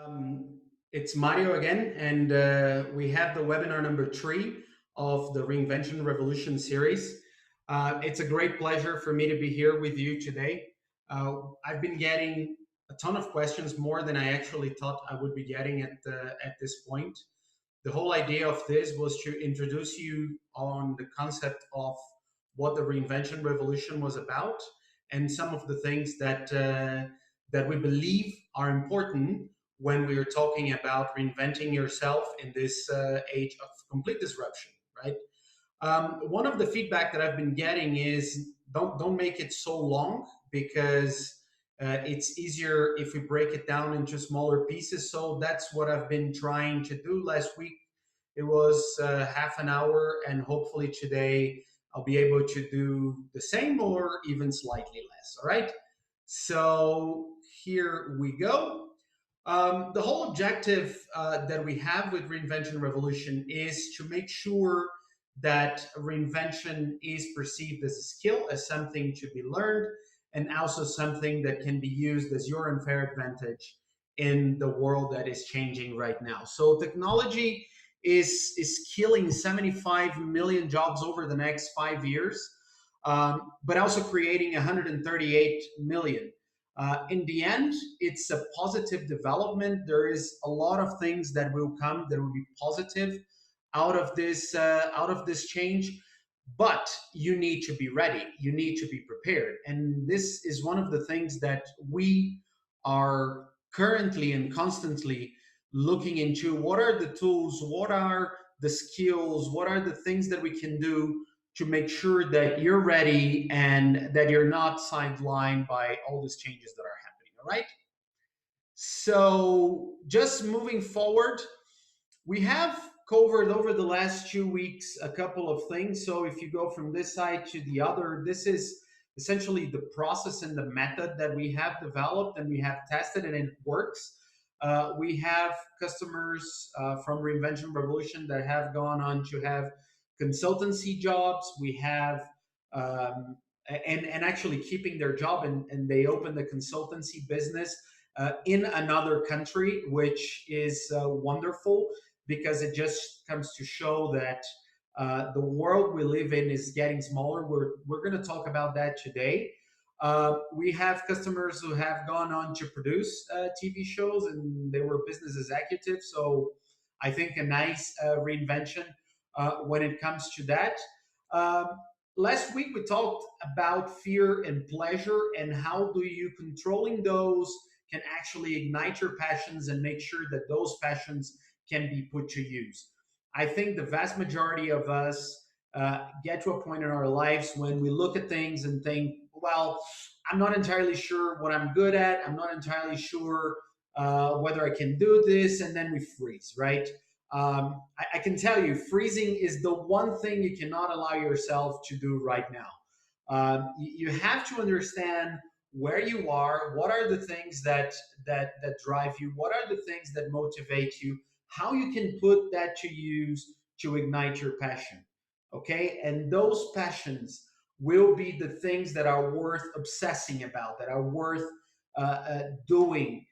Um, it's Mario again, and we have the webinar number 3 of the Reinvention Revolution series. It's a great pleasure for me to be here with you today. I've been getting a ton of questions, more than I actually thought I would be getting at this point. The whole idea of this was to introduce you on the concept of what the Reinvention Revolution was about, and some of the things that we believe are important when we are talking about reinventing yourself in this age of complete disruption, right? One of the feedback that I've been getting is don't make it so long, because it's easier if we break it down into smaller pieces. So that's what I've been trying to do. Last week it was half an hour, and hopefully today I'll be able to do the same or even slightly less. All right. So here we go. The whole objective that we have with Reinvention Revolution is to make sure that reinvention is perceived as a skill, as something to be learned, and also something that can be used as your unfair advantage in the world that is changing right now. So technology is killing 75 million jobs over the next 5 years, but also creating 138 million. In the end, it's a positive development. There is a lot of things that will come that will be positive out of this change, but you need to be ready. You need to be prepared, and this is one of the things that we are currently and constantly looking into. What are the tools? What are the skills? What are the things that we can do to make sure that you're ready and that you're not sidelined by all these changes that are happening? All right. So, just moving forward, we have covered over the last 2 weeks a couple of things. So, if you go from this side to the other, this is essentially the process and the method that we have developed and we have tested, and it works. We have customers from Reinvention Revolution that have gone on to have consultancy jobs. We have and actually keeping their job, and they open the consultancy business in another country, which is wonderful, because it just comes to show that the world we live in is getting smaller. We're going to talk about that today. We have customers who have gone on to produce TV shows, and they were business executives. So I think a nice reinvention when it comes to that. Um, Last week we talked about fear and pleasure, and how do you controlling those can actually ignite your passions and make sure that those passions can be put to use. I think the vast majority of us get to a point in our lives when we look at things and think, well, I'm not entirely sure what I'm good at. I'm not entirely sure whether I can do this. And then we freeze, right? I can tell you, freezing is the one thing you cannot allow yourself to do right now. You have to understand where you are, what are the things that drive you, what are the things that motivate you, how you can put that to use to ignite your passion. Okay, and those passions will be the things that are worth obsessing about, that are worth doing,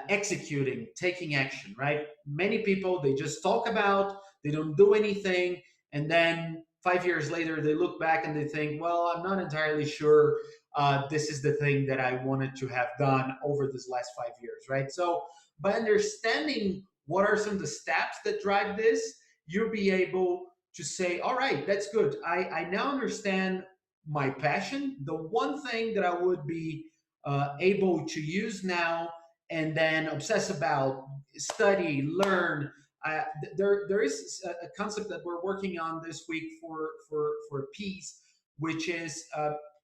executing, taking action, right? Many people, they just talk about, they don't do anything, and then 5 years later, they look back and they think, well, I'm not entirely sure this is the thing that I wanted to have done over this last 5 years, right? So, by understanding what are some of the steps that drive this, you'll be able to say, all right, that's good. I now understand my passion. The one thing that I would be able to use now and then obsess about, study, learn. There is a concept that we're working on this week for peace, which is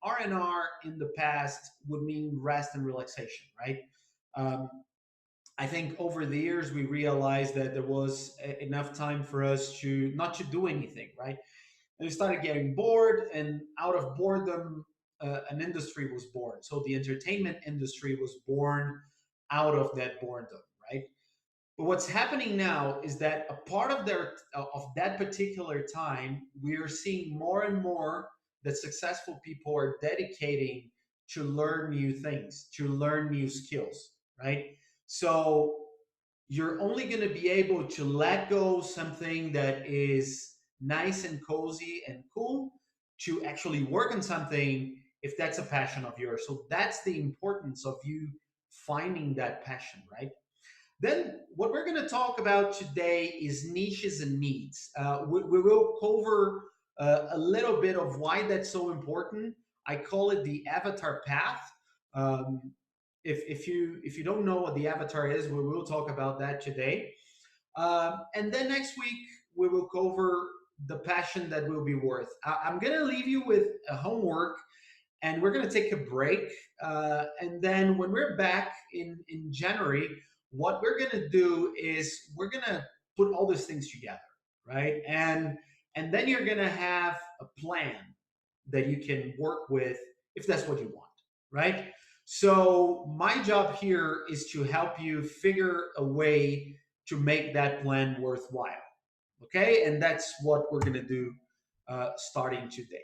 R&R in the past would mean rest and relaxation, right? Um, I think over the years we realized that there was enough time for us to not to do anything, right? And we started getting bored, and out of boredom, an industry was born. So the entertainment industry was born out of that boredom, right? But what's happening now is that a part of that particular time, we are seeing more and more that successful people are dedicating to learn new things, to learn new skills, right? So you're only going to be able to let go something that is nice and cozy and cool to actually work on something if that's a passion of yours. So that's the importance of you finding that passion, right? Then, what we're going to talk about today is niches and needs. We will cover a little bit of why that's so important. I call it the avatar path. Um, if you don't know what the avatar is, we will talk about that today. And then next week we will cover the passion that will be worth. I'm going to leave you with a homework, and we're going to take a break. And then when we're back in January, what we're going to do is we're going to put all these things together, right? And then you're going to have a plan that you can work with if that's what you want, right? So my job here is to help you figure a way to make that plan worthwhile, okay? And that's what we're going to do starting today.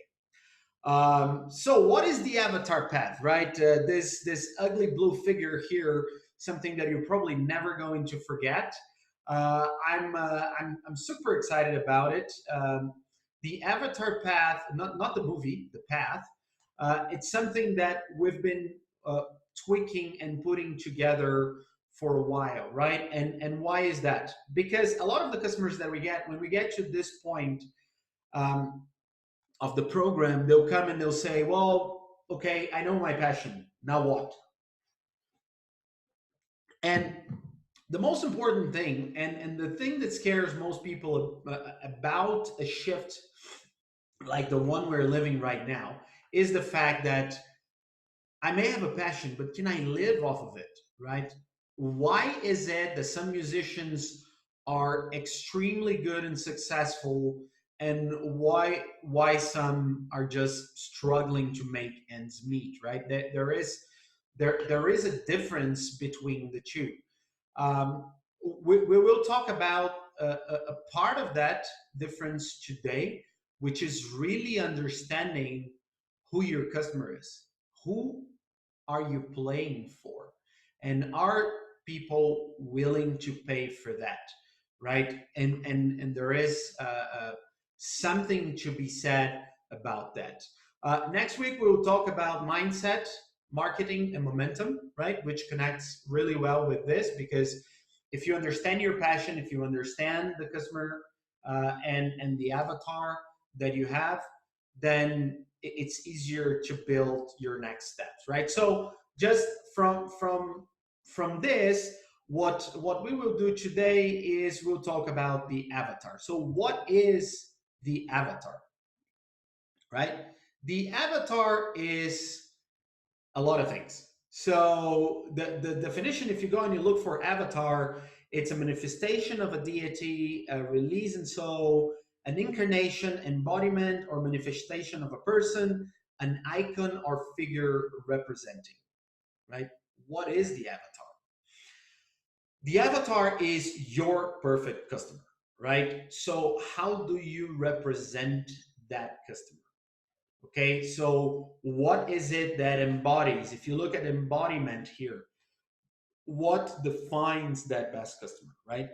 So what is the avatar path, right? This ugly blue figure here, something that you're probably never going to forget. I'm super excited about it. The avatar path, not the movie, the path. It's something that we've been uh, tweaking and putting together for a while, right? And why is that? Because a lot of the customers that we get, when we get to this point, um, of the program, they'll come and they'll say, well, okay, I know my passion. Now what? And the most important thing, and the thing that scares most people about a shift like the one we're living right now, is the fact that I may have a passion, but can I live off of it, right? Why is it that some musicians are extremely good and successful, and why some are just struggling to make ends meet, right? There is a difference between the two. Um, we will talk about a part of that difference today, which is really understanding who your customer is. Who are you playing for? And are people willing to pay for that? Right? And there is something to be said about that. Next week, we will talk about mindset, marketing, and momentum, right? Which connects really well with this, because if you understand your passion, if you understand the customer and the avatar that you have, then it's easier to build your next steps, right? So just from this, what we will do today is we'll talk about the avatar. So what is the avatar, right? The avatar is a lot of things. So the definition, if you go and you look for avatar, it's a manifestation of a deity, a release and soul, an incarnation, embodiment, or manifestation of a person, an icon or figure representing, right? What is the avatar? The avatar is your perfect customer, right? So how do you represent that customer? Okay, so what is it that embodies? If you look at embodiment here, what defines that best customer, right?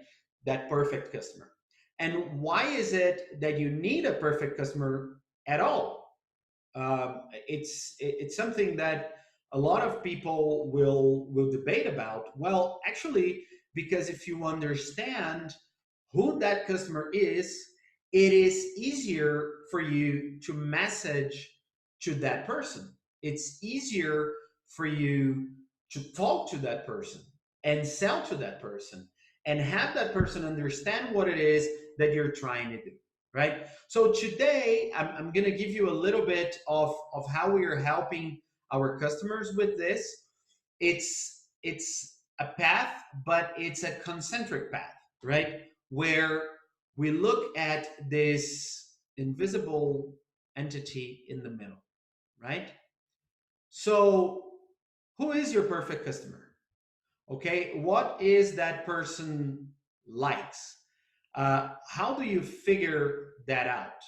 That perfect customer. And why is it that you need a perfect customer at all? It's something that a lot of people will debate about. Well, actually, because if you understand who that customer is, it is easier for you to message to that person. It's easier for you to talk to that person and sell to that person and have that person understand what it is that you're trying to do, right? So today, I'm going to give you a little bit of how we are helping our customers with this. It's a path, but it's a concentric path, right? Where we look at this invisible entity in the middle, right? So, who is your perfect customer? Okay, what is that person likes? How do you figure that out?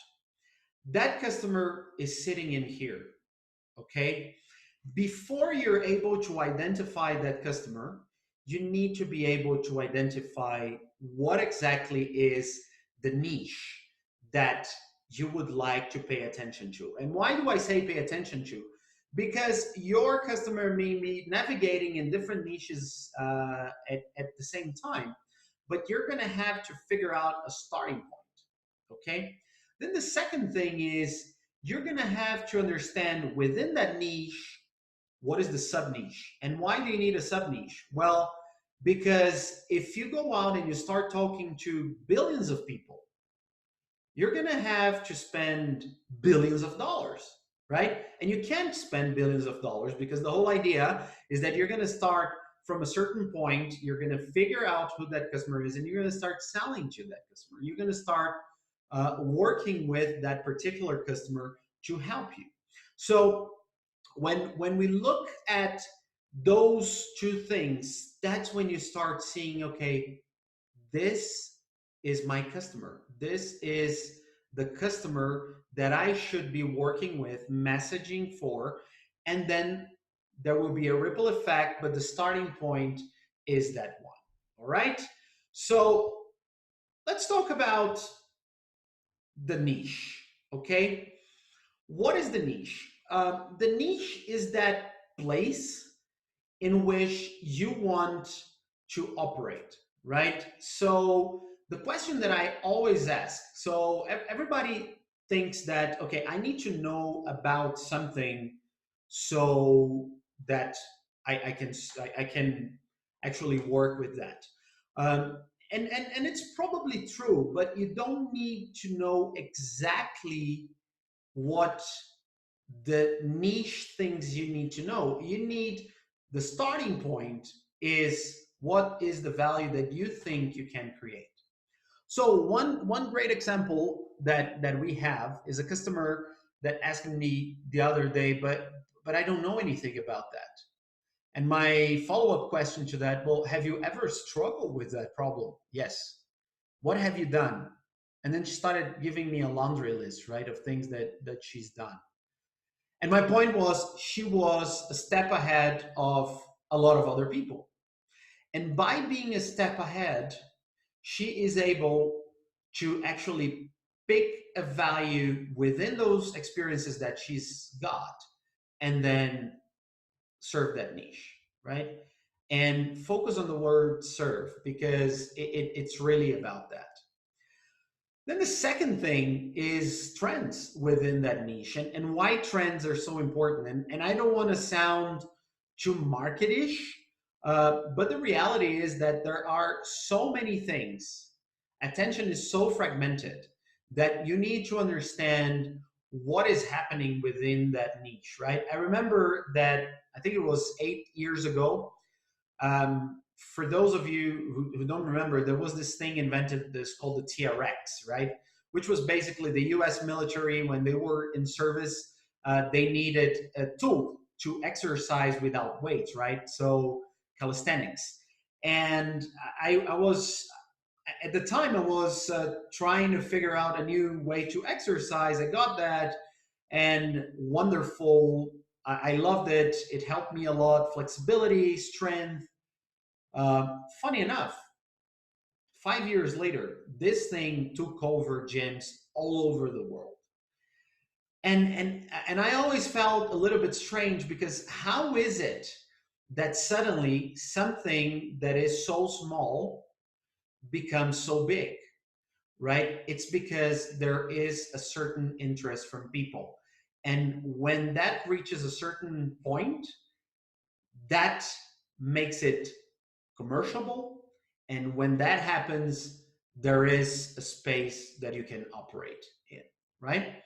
That customer is sitting in here, okay? Before you're able to identify that customer, you need to be able to identify what exactly is the niche that you would like to pay attention to. And why do I say pay attention to? Because your customer may be navigating in different niches at the same time, but you're going to have to figure out a starting point. Okay. Then the second thing is you're going to have to understand within that niche what is the sub niche and why do you need a sub niche? Well, because if you go out and you start talking to billions of people, you're going to have to spend billions of dollars, right? And you can't spend billions of dollars because the whole idea is that you're going to start from a certain point, you're going to figure out who that customer is, and you're going to start selling to that customer. You're going to start working with that particular customer to help you. So when we look at those two things, that's when you start seeing, okay, this is my customer. This is the customer that I should be working with, messaging for, and then there will be a ripple effect, but the starting point is that one. All right. So let's talk about the niche. Okay. What is the niche? The niche is that place in which you want to operate, right? So the question that I always ask, so everybody thinks that, okay, I need to know about something so that I can actually work with that. And it's probably true, but you don't need to know exactly what the niche things you need to know. You need the starting point is what is the value that you think you can create. So one great example that we have is a customer that asked me the other day, but I don't know anything about that. And my follow-up question to that, well, have you ever struggled with that problem? Yes. What have you done? And then she started giving me a laundry list, right, of things that she's done. And my point was, she was a step ahead of a lot of other people. And by being a step ahead, she is able to actually pick a value within those experiences that she's got and then serve that niche, right? And focus on the word serve because it's really about that. Then the second thing is trends within that niche and why trends are so important. And I don't want to sound too marketish, but the reality is that there are so many things. Attention is so fragmented that you need to understand what is happening within that niche, right? I remember that I think it was 8 years ago. For those of you who don't remember, there was this thing invented this called the TRX, right? Which was basically the US military, when they were in service, they needed a tool to exercise without weights, right? So calisthenics. And I was, at the time, I was trying to figure out a new way to exercise. I got that and wonderful. I loved it. It helped me a lot. Flexibility, strength. Funny enough, 5 years later, this thing took over gyms all over the world. And I always felt a little bit strange because how is it that suddenly something that is so small becomes so big, right? It's because there is a certain interest from people. And when that reaches a certain point, that makes it commerciable. And when that happens, there is a space that you can operate in, right?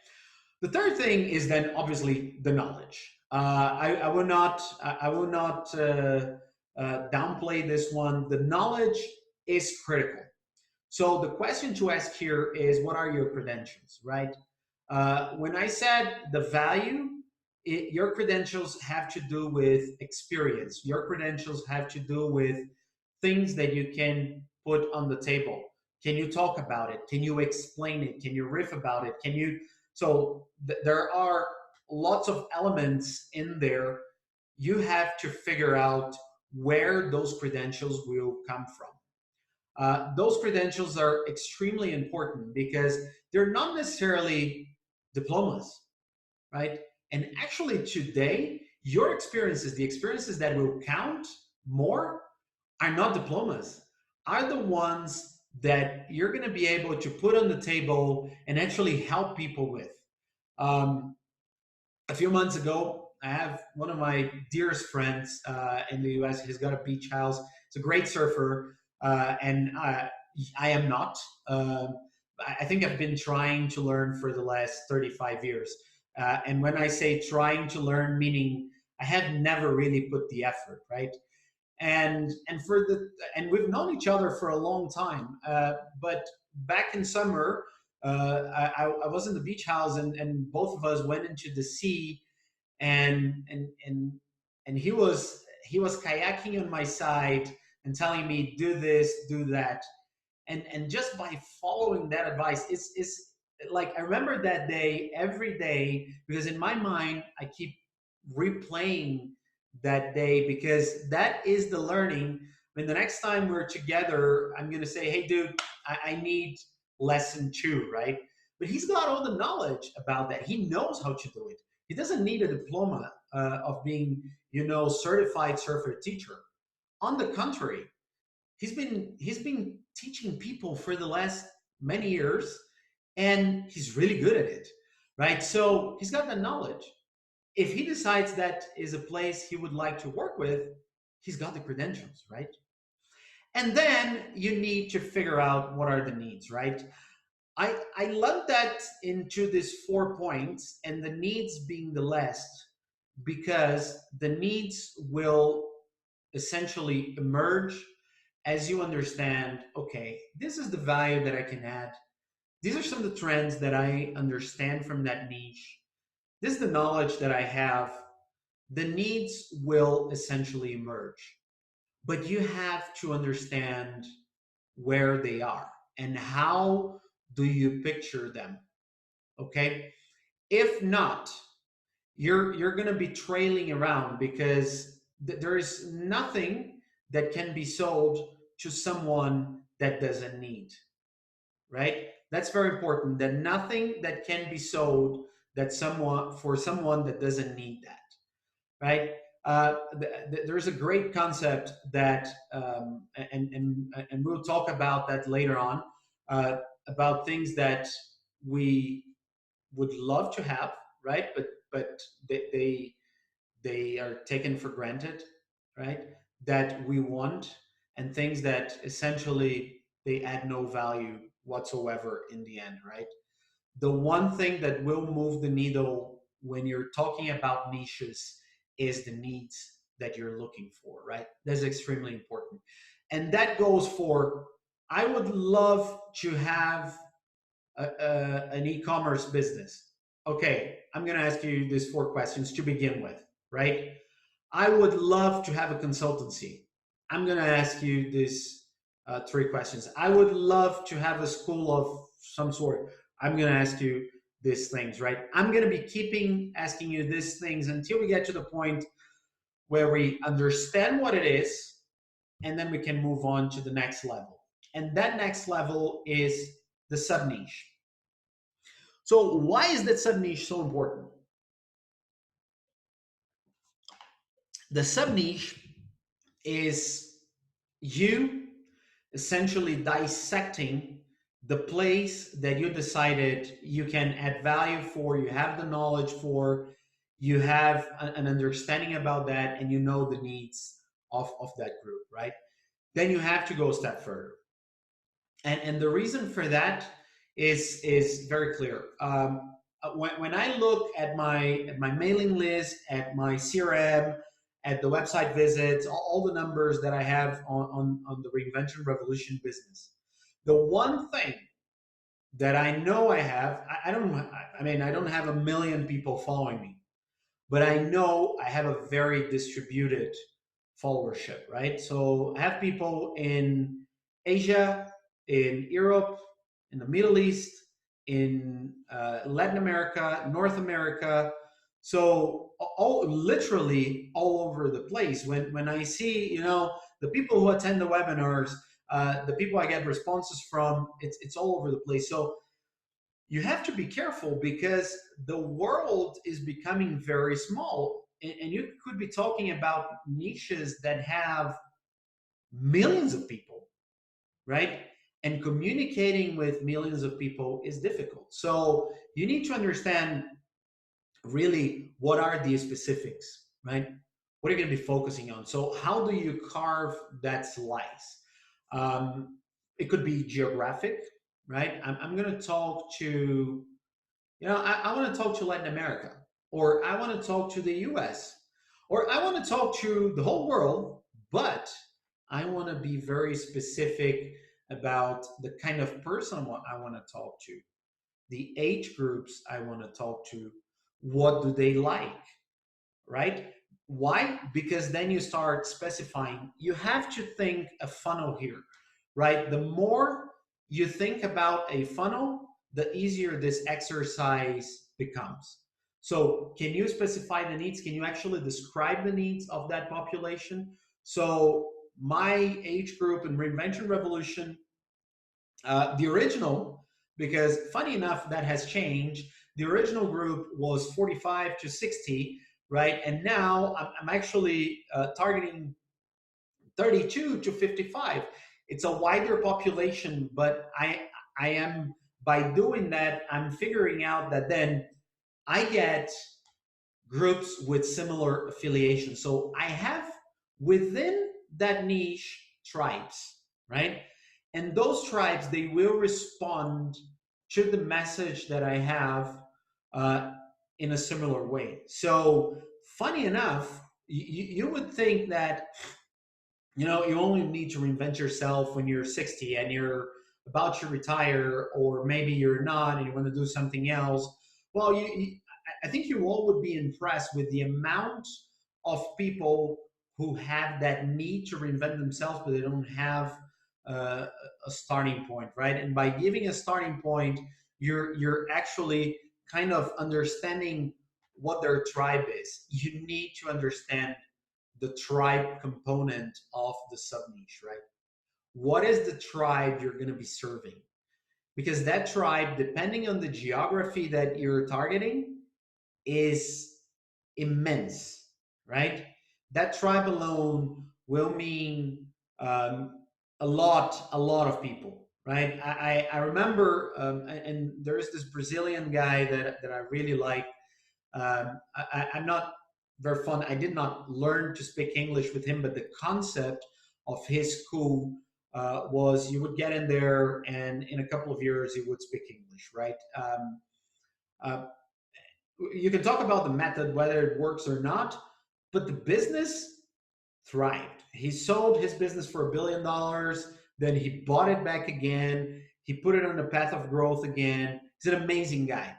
The third thing is then obviously the knowledge. I will not downplay this one. The knowledge is critical. So the question to ask here is, what are your credentials, right? When I said the value, your credentials have to do with experience. Your credentials have to do with things that you can put on the table. Can you talk about it? Can you explain it? Can you riff about it? Can you? So there are lots of elements in there. You have to figure out where those credentials will come from. Those credentials are extremely important because they're not necessarily diplomas, right? And actually today, your experiences, the experiences that will count more, are not diplomas, are the ones that you're going to be able to put on the table and actually help people with. Um, a few months ago, I have one of my dearest friends in the US. He's got a beach house. He's a great surfer, and I am not. I think I've been trying to learn for the last 35 years. And when I say trying to learn, meaning I have never really put the effort, right? And we've known each other for a long time. But back in summer, I was in the beach house, and both of us went into the sea, and and and and he was kayaking on my side and telling me, do this, do that, and just by following that advice, it's like I remember that day every day, because in my mind I keep replaying that day, because that is the learning. I mean, the next time we're together, I'm going to say, hey dude, I need lesson 2, right? But he's got all the knowledge about that. He knows how to do it. He doesn't need a diploma of being, certified surfer teacher. On the contrary, he's been teaching people for the last many years, and he's really good at it, right? So he's got the knowledge. If he decides that is a place he would like to work with, he's got the credentials, right? And then you need to figure out what are the needs, right? I lumped that into these 4 points, and the needs being the last, because the needs will essentially emerge as you understand, okay, this is the value that I can add. These are some of the trends that I understand from that niche. This is the knowledge that I have. The needs will essentially emerge, but you have to understand where they are and how do you picture them. Okay, if not, you're going to be trailing around, because there is nothing that can be sold to someone that doesn't need, right? That's very important, that nothing that can be sold for someone that doesn't need that, right? There's a great concept that, and we'll talk about that later on, about things that we would love to have, right? But they are taken for granted, right? That we want, and things that essentially they add no value whatsoever in the end, right? The one thing that will move the needle when you're talking about niches is the needs that you're looking for, right? That's extremely important. And that goes for, I would love to have an e-commerce business. Okay, I'm going to ask you these 4 questions to begin with, right? I would love to have a consultancy. I'm going to ask you these 3 questions. I would love to have a school of some sort. I'm going to ask you these things, right? I'm going to be keeping asking you these things until we get to the point where we understand what it is, and then we can move on to the next level. And that next level is the sub niche. So why is that sub niche so important? The sub niche is you essentially dissecting the place that you decided you can add value for, you have the knowledge for, you have an understanding about that, and you know the needs of that group, right? Then you have to go a step further. And the reason for that is very clear. When I look at my mailing list, at my CRM, at the website visits, all the numbers that I have on the Reinvention Revolution business, the one thing that I know I have, I don't have a million people following me, but I know I have a very distributed followership, right? So I have people in Asia, in Europe, in the Middle East, in Latin America, North America. So literally all over the place. When I see, the people who attend the webinars, the people I get responses from, it's all over the place. So you have to be careful because the world is becoming very small, and you could be talking about niches that have millions of people, right? And communicating with millions of people is difficult. So you need to understand really what are the specifics, right? What are you going to be focusing on? So how do you carve that slice? It could be geographic, right? I'm going to talk to, I want to talk to Latin America, or I want to talk to the US, or I want to talk to the whole world, but I want to be very specific about the kind of person I want to talk to, the age groups I want to talk to, what do they like, right? Why? Because then you start specifying. You have to think a funnel here, right? The more you think about a funnel, the easier this exercise becomes. So, can you specify the needs? Can you actually describe the needs of that population? So, my age group in Reinvention Revolution, the original, because funny enough, that has changed. The original group was 45 to 60, right? And now I'm actually targeting 32 to 55. It's a wider population, but I am, by doing that, I'm figuring out that then I get groups with similar affiliation. So I have within that niche tribes, right? And those tribes, they will respond to the message that I have uh, in a similar way. So funny enough, you would think that, you only need to reinvent yourself when you're 60 and you're about to retire, or maybe you're not and you want to do something else. Well, I think you all would be impressed with the amount of people who have that need to reinvent themselves, but they don't have uh, a starting point, right? And by giving a starting point, you're actually kind of understanding what their tribe is. You need to understand the tribe component of the sub niche, right? What is the tribe you're going to be serving? Because that tribe, depending on the geography that you're targeting, is immense, right? That tribe alone will mean a lot of people, right? I remember, and there's this Brazilian guy that I really like. I'm not very fond. I did not learn to speak English with him, but the concept of his school was you would get in there, and in a couple of years you would speak English, right? Uh, you can talk about the method, whether it works or not, but the business thrived. He sold his business for $1 billion, then he bought it back again. He put it on the path of growth again. He's an amazing guy.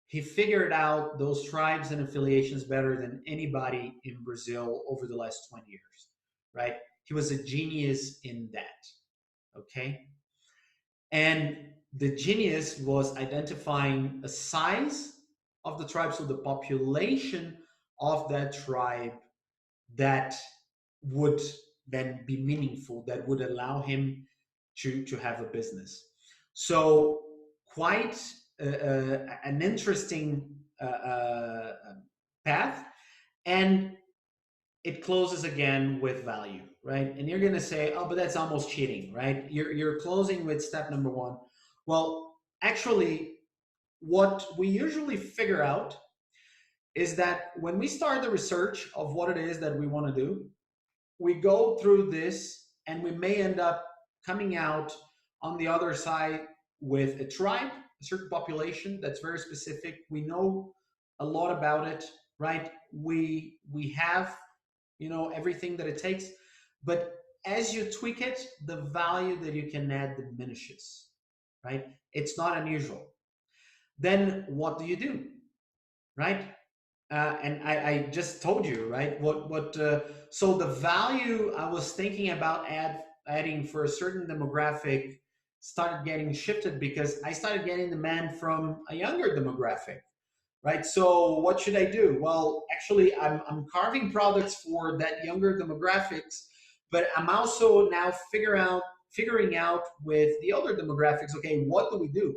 He figured out those tribes and affiliations better than anybody in Brazil over the last 20 years, right? He was a genius in that, okay? And the genius was identifying a size of the tribe, so the population of that tribe that would then be meaningful, that would allow him to have a business. So quite an interesting path, and it closes again with value, right? And you're going to say, oh, but that's almost cheating, right? You're closing with step number one. Well, actually, what we usually figure out is that when we start the research of what it is that we want to do, we go through this and we may end up coming out on the other side with a tribe, a certain population that's very specific. We know a lot about it, right? We have, everything that it takes, but as you tweak it, the value that you can add diminishes, right? It's not unusual. Then what do, right? And I just told you, right? So the value I was thinking about adding for a certain demographic started getting shifted because I started getting demand from a younger demographic. right? So what should I do? Well, actually, I'm carving products for that younger demographics, but I'm also now figuring out with the older demographics, okay, what do we do?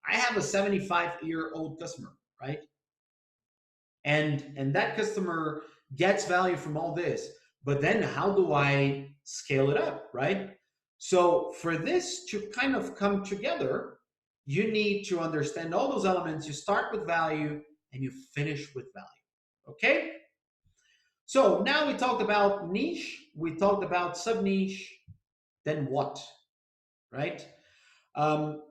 I have a 75-year-old customer, right? And that customer gets value from all this, but then how do I scale it up, right? So for this to kind of come together, you need to understand all those elements. You start with value and you finish with value. Okay, so now we talked about niche, we talked about sub niche, then what, right? um,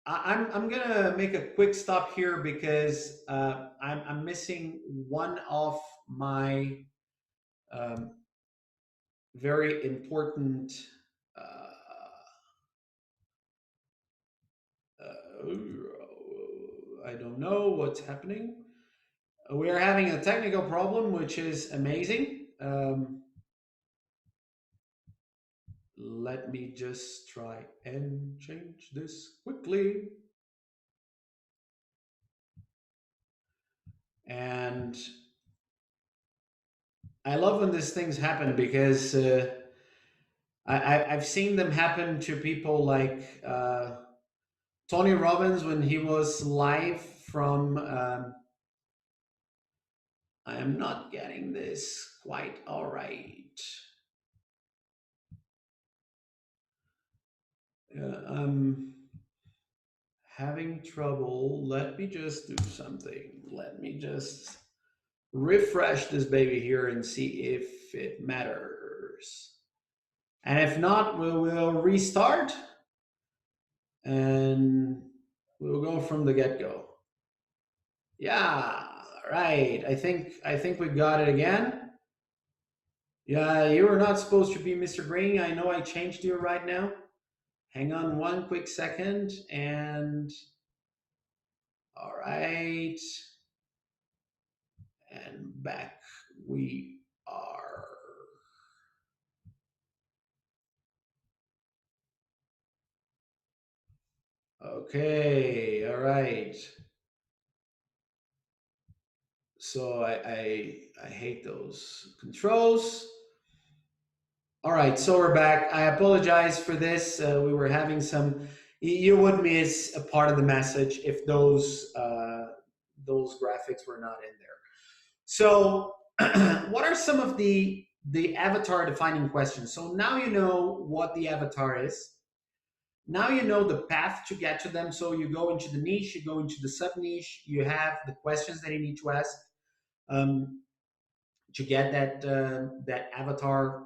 I'm gonna make a quick stop here because I'm missing one of my um, very important. I don't know what's happening. We are having a technical problem, which is amazing. Let me just try and change this quickly. And I love when these things happen because I've seen them happen to people like Tony Robbins when he was live from. I am not getting this quite all right. I'm having trouble. Let me just do something. Let me just refresh this baby here and see if it matters. And if not, we will restart and we'll go from the get-go. Yeah, right. I think we got it again. Yeah, you were not supposed to be Mr. Green. I know I changed you right now. Hang on one quick second and all right. And back we are. Okay, all right. So I hate those controls. All right, so we're back. I apologize for this. We were having some. You would miss a part of the message if those graphics were not in there. So, what are some of the avatar defining questions? So now you know what the avatar is. Now you know the path to get to them. So you go into the niche, you go into the sub niche. You have the questions that you need to ask. Um, to get that avatar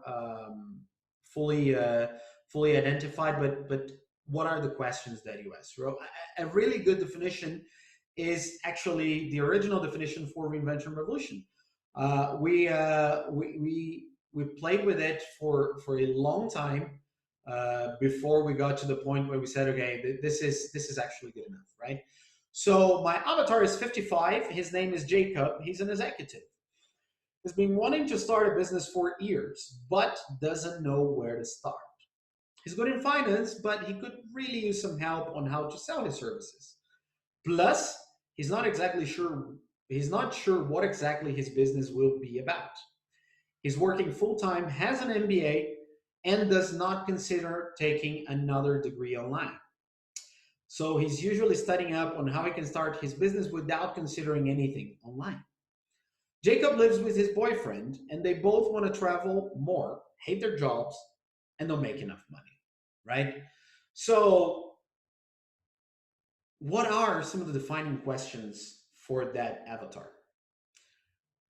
fully identified. But what are the questions that you ask? So a really good definition is actually the original definition for Reinvention Revolution. We played with it for a long time before we got to the point where we said, okay, this is actually good enough, right? So my avatar is 55. His name is Jacob. He's an executive. Has been wanting to start a business for years, but doesn't know where to start. He's good in finance, but he could really use some help on how to sell his services. Plus, he's not sure what exactly his business will be about. He's working full time, has an MBA, and does not consider taking another degree online. So he's usually studying up on how he can start his business without considering anything online. Jacob lives with his boyfriend, and they both want to travel more, hate their jobs, and don't make enough money, right? So, what are some of the defining questions for that avatar?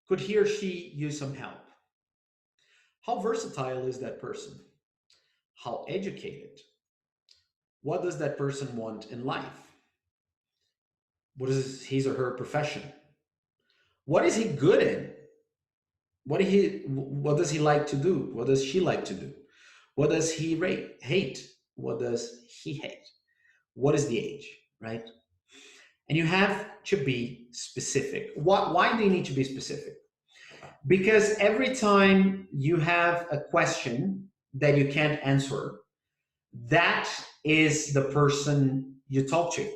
Could he or she use some help? How versatile is that person? How educated? What does that person want in life? What is his or her profession? What is he good in? What does he like to do? What does she like to do? What does he hate? What does he hate? What is the age, right? And you have to be specific. Why do you need to be specific? Because every time you have a question that you can't answer, that is the person you talk to,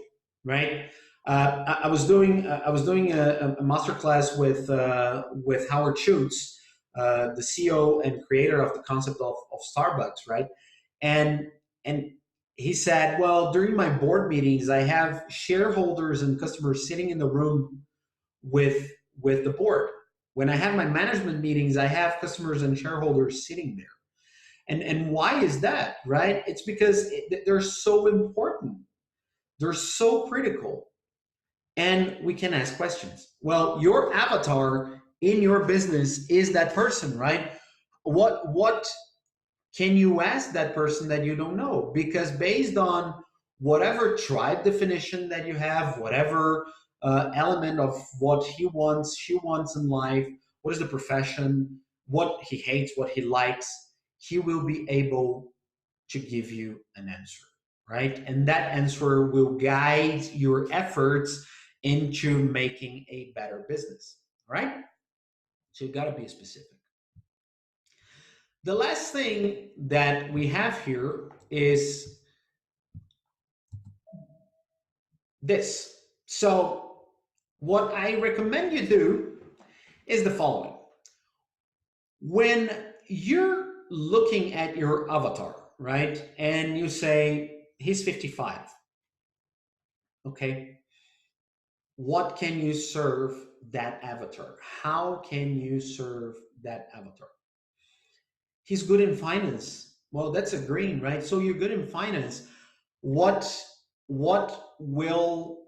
right? I was doing a masterclass with Howard Schultz, the CEO and creator of the concept of Starbucks, right? And and he said, well, during my board meetings, I have shareholders and customers sitting in the room with the board. When I have my management meetings, I have customers and shareholders sitting there. And why is that, right? It's because they're so important. They're so critical. And we can ask questions. Well, your avatar in your business is that person, right? What can you ask that person that you don't know? Because based on whatever tribe definition that you have, whatever element of what he wants, she wants in life, what is the profession, what he hates, what he likes, he will be able to give you an answer, right? And that answer will guide your efforts into making a better business, right? So you got to be specific. The last thing that we have here is this. So what I recommend you do is the following. When you're looking at your avatar, right, and you say, he's 55, okay, what can you serve that avatar? How can you serve that avatar? He's good in finance. Well, that's a green, right? So you're good in finance. What will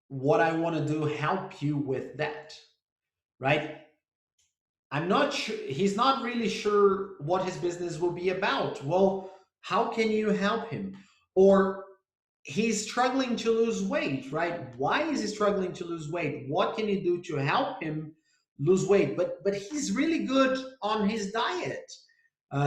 what I want to do help you with that, right? I'm not sure, he's not really sure what his business will be about. Well, how can you help him? Or he's struggling to lose weight, right? Why is he struggling to lose weight? What can you do to help him lose weight? But he's really good on his diet.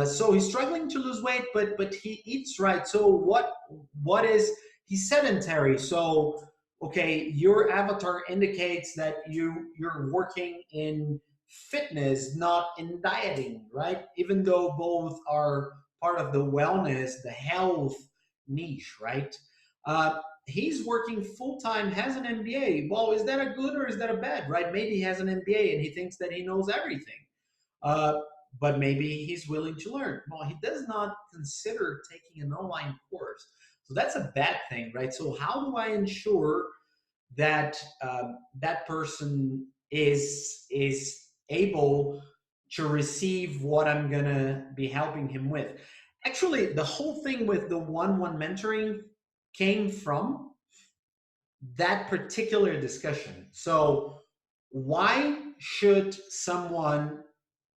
So he's struggling to lose weight, but he eats right. So what is he's sedentary? So okay, your avatar indicates that you're working in fitness, not in dieting, right? Even though both are part of the wellness, the health niche, right? He's working full time, has an MBA. Well, is that a good or is that a bad, right? Maybe he has an MBA and he thinks that he knows everything. Uh, but maybe he's willing to learn. Well, he does not consider taking an online course. So that's a bad thing, right? So how do I ensure that that person is able to receive what I'm gonna be helping him with? Actually, the whole thing with the one-on-one mentoring came from that particular discussion. So why should someone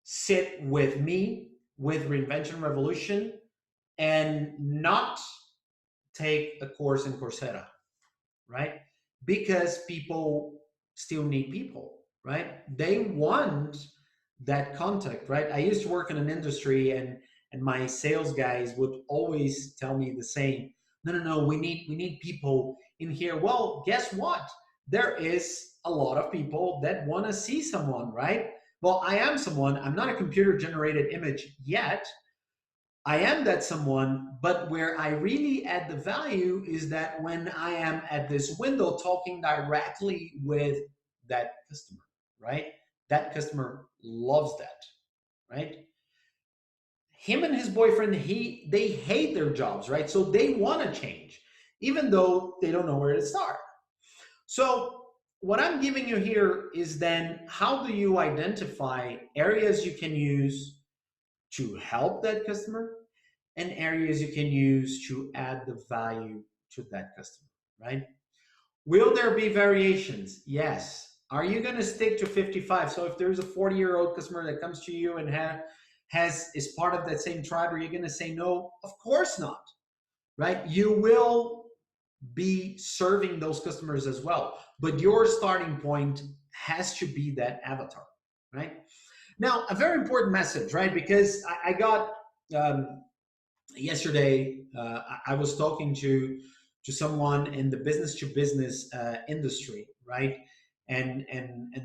sit with me with Reinvention Revolution and not take a course in Coursera, right? Because people still need people, right? They want that contact, right? I used to work in an industry, and my sales guys would always tell me the same. No, we need people in here. Well, guess what? There is a lot of people that want to see someone, right? Well, I am someone. I'm not a computer generated image yet. I am that someone, but where I really add the value is that when I am at this window talking directly with that customer, right? That customer loves that, right? Him and his boyfriend, they hate their jobs, right? So they want to change, even though they don't know where to start. So what I'm giving you here is then how do you identify areas you can use to help that customer and areas you can use to add the value to that customer, right? Will there be variations? Yes. Are you going to stick to 55? So if there's a 40-year-old customer that comes to you and has is part of that same tribe, are you going to say no? Of course not, right? You will be serving those customers as well, but your starting point has to be that avatar, right? Now, a very important message, right? Because I got yesterday, I was talking to someone in the business to business industry, right? And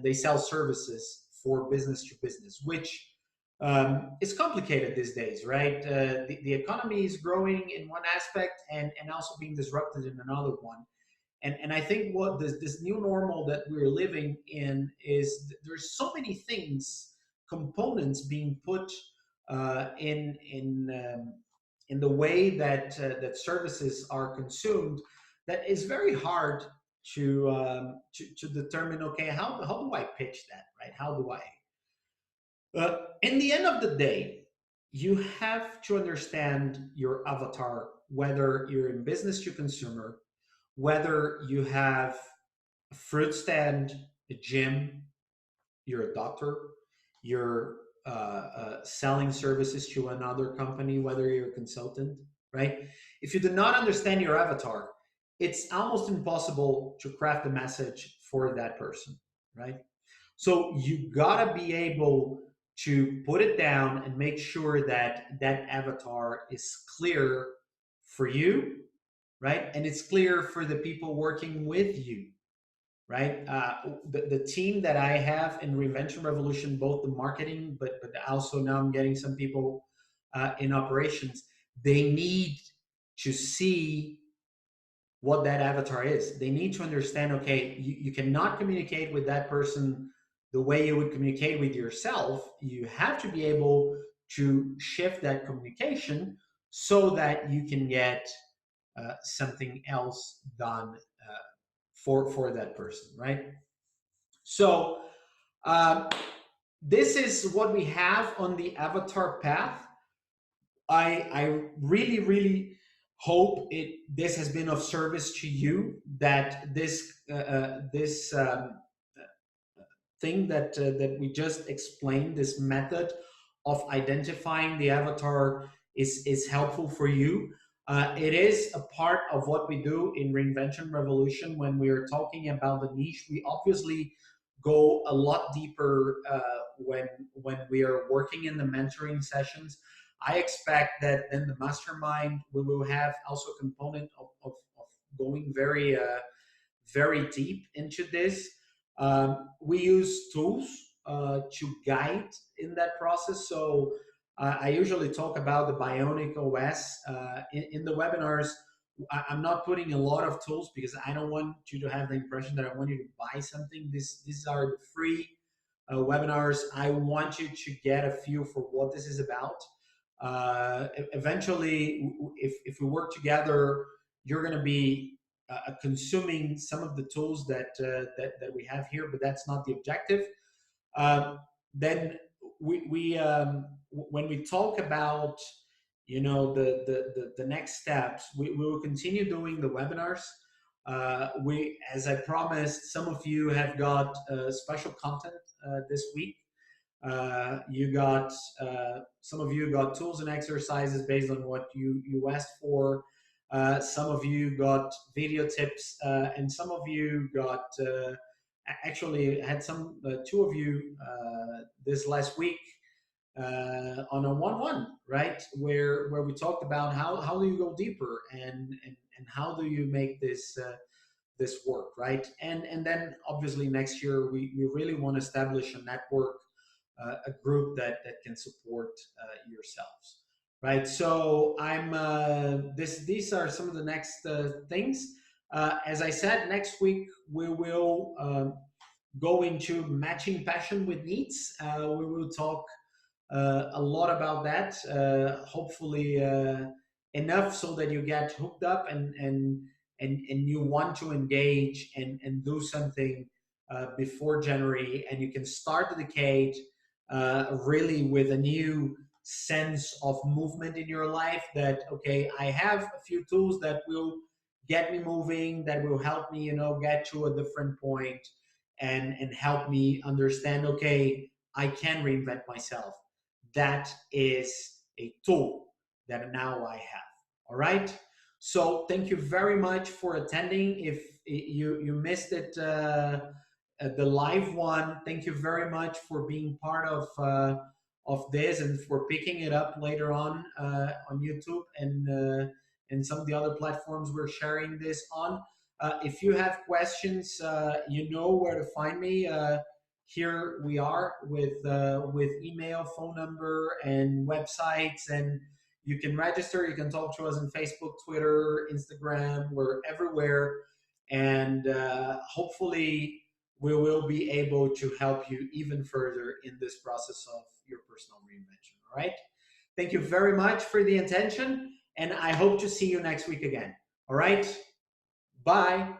they sell services for business to business, which is complicated these days, right? The economy is growing in one aspect and also being disrupted in another one. And I think what this new normal that we're living in is there's so many things, components being put in the way that that services are consumed, that is very hard to determine. Okay, how do I pitch that, right? How do I? In the end of the day, you have to understand your avatar, whether you're in business to consumer, whether you have a fruit stand, a gym, you're a doctor, you're selling services to another company, whether you're a consultant, right? If you do not understand your avatar, it's almost impossible to craft a message for that person, right? So you gotta be able to put it down and make sure that that avatar is clear for you, right? And it's clear for the people working with you, right? The team that I have in Reinvention Revolution, both the marketing, but also now I'm getting some people in operations. They need to see what that avatar is. They need to understand, okay, you cannot communicate with that person the way you would communicate with yourself. You have to be able to shift that communication so that you can get something else done for that person, right? So this is what we have on the avatar path. I really, really hope this has been of service to you. That this thing that we just explained, this method of identifying the avatar, is helpful for you. It is a part of what we do in Reinvention Revolution. When we are talking about the niche, we obviously go a lot deeper when we are working in the mentoring sessions. I expect that in the mastermind we will have also a component of going very deep into this. We use tools to guide in that process. So I usually talk about the Bionic OS in the webinars. I'm not putting a lot of tools because I don't want you to have the impression that I want you to buy something. These are free webinars. I want you to get a feel for what this is about. Eventually, if we work together, you're going to be consuming some of the tools that we have here, but that's not the objective. Then we when we talk about the next steps, we will continue doing the webinars. We, as I promised, some of you have got special content this week. You got some of you got tools and exercises based on what you asked for. Some of you got video tips, and some of you got actually had some two of you this last week on a one-one, right? Where we talked about how do you go deeper and how do you make this this work, right? And then obviously next year we really want to establish a network, a group that can support yourselves, right? So these are some of the next things. As I said, next week we will go into matching passion with needs. We will talk a lot about that. Hopefully enough so that you get hooked up and you want to engage and do something before January, and you can start the decade really with a new sense of movement in your life. That okay, I have a few tools that will get me moving, that will help me, get to a different point, and help me understand. Okay, I can reinvent myself. That is a tool that now I have. All right. So thank you very much for attending. If you missed it, the live one, thank you very much for being part of this and for picking it up later on YouTube and some of the other platforms we're sharing this on. If you have questions, you know where to find me. Here we are with email, phone number, and websites, and you can register. You can talk to us on Facebook, Twitter, Instagram. We're everywhere. and hopefully we will be able to help you even further in this process of your personal reinvention. All right. Thank you very much for the attention, and I hope to see you next week again. All right. Bye.